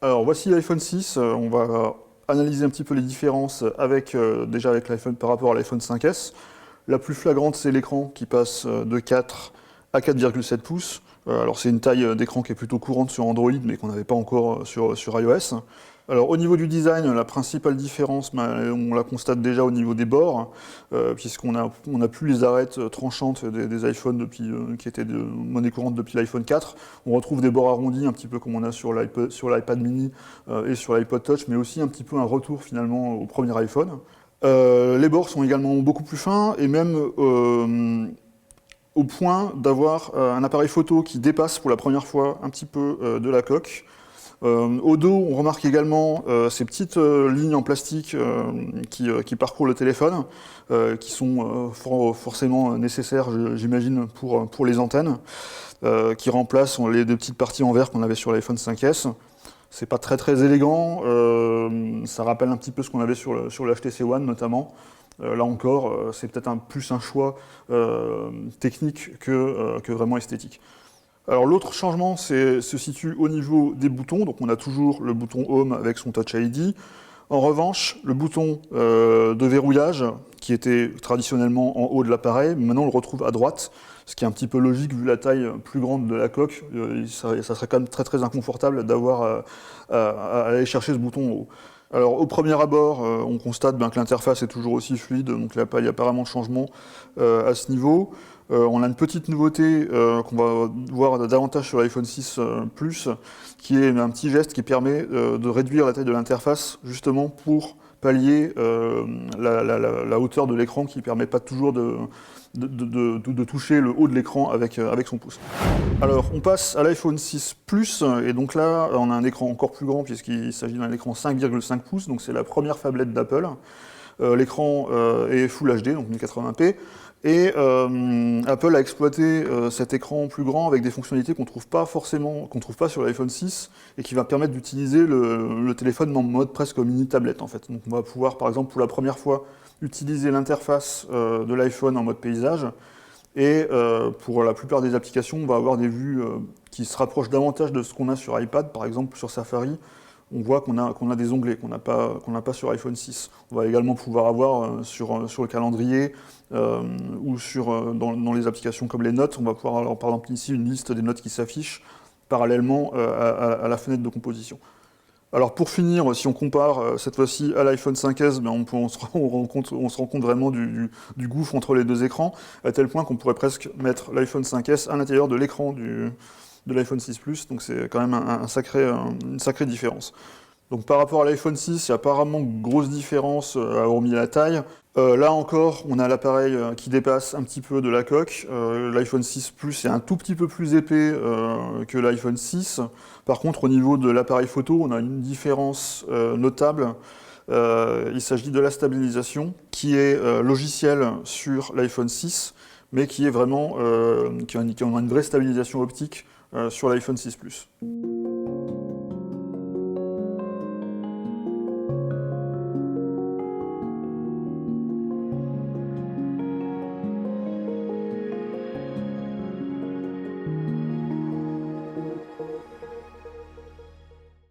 Alors voici l'iPhone 6, on va analyser un petit peu les différences déjà avec l'iPhone par rapport à l'iPhone 5S. La plus flagrante, c'est l'écran qui passe de 4 à 4,7 pouces. Alors c'est une taille d'écran qui est plutôt courante sur Android, mais qu'on n'avait pas encore sur iOS. Alors au niveau du design, la principale différence, on la constate déjà au niveau des bords, on a plus les arêtes tranchantes des iPhones qui étaient de monnaie courante depuis l'iPhone 4. On retrouve des bords arrondis, un petit peu comme on a sur l'iPad mini et sur l'iPod Touch, mais aussi un petit peu un retour finalement au premier iPhone. Les bords sont également beaucoup plus fins et même au point d'avoir un appareil photo qui dépasse pour la première fois un petit peu de la coque. Au dos, on remarque également ces petites lignes en plastique qui parcourent le téléphone, qui sont forcément nécessaires, j'imagine, pour les antennes, qui remplacent les deux petites parties en verre qu'on avait sur l'iPhone 5S. C'est pas très élégant, ça rappelle un petit peu ce qu'on avait sur le HTC One notamment. Là encore, c'est peut-être plus un choix technique que vraiment esthétique. Alors l'autre changement se situe au niveau des boutons, donc on a toujours le bouton Home avec son Touch ID. En revanche, le bouton de verrouillage, qui était traditionnellement en haut de l'appareil, maintenant on le retrouve à droite, ce qui est un petit peu logique vu la taille plus grande de la coque. Ça serait quand même très inconfortable d'avoir à aller chercher ce bouton en haut. Alors au premier abord, on constate que l'interface est toujours aussi fluide, donc il n'y a pas vraiment de changement à ce niveau. On a une petite nouveauté qu'on va voir davantage sur l'iPhone 6 Plus, qui est un petit geste qui permet de réduire la taille de l'interface, justement pour pallier la hauteur de l'écran qui ne permet pas toujours de toucher le haut de l'écran avec son pouce. Alors on passe à l'iPhone 6 Plus, et donc là on a un écran encore plus grand puisqu'il s'agit d'un écran 5,5 pouces, donc c'est la première phablette d'Apple. L'écran est Full HD, donc 1080p, et Apple a exploité cet écran plus grand avec des fonctionnalités qu'on trouve pas sur l'iPhone 6 et qui va permettre d'utiliser le téléphone en mode presque mini tablette en fait. Donc on va pouvoir par exemple pour la première fois utiliser l'interface de l'iPhone en mode paysage et pour la plupart des applications on va avoir des vues qui se rapprochent davantage de ce qu'on a sur iPad, par exemple sur Safari. On voit qu'on a des onglets qu'on n'a pas sur iPhone 6. On va également pouvoir avoir sur le calendrier ou dans les applications comme les notes, on va pouvoir avoir par exemple ici une liste des notes qui s'affichent parallèlement à la fenêtre de composition. Alors pour finir, si on compare cette fois-ci à l'iPhone 5S, on se rend compte vraiment du gouffre entre les deux écrans, à tel point qu'on pourrait presque mettre l'iPhone 5S à l'intérieur de l'écran de l'iPhone 6 Plus, donc c'est quand même une sacrée différence. Donc par rapport à l'iPhone 6, il y a apparemment une grosse différence hormis la taille. Là encore, on a l'appareil qui dépasse un petit peu de la coque. L'iPhone 6 Plus est un tout petit peu plus épais que l'iPhone 6. Par contre, au niveau de l'appareil photo, on a une différence notable. Il s'agit de la stabilisation, qui est logicielle sur l'iPhone 6, mais qui est vraiment qui a une vraie stabilisation optique sur l'iPhone 6 Plus.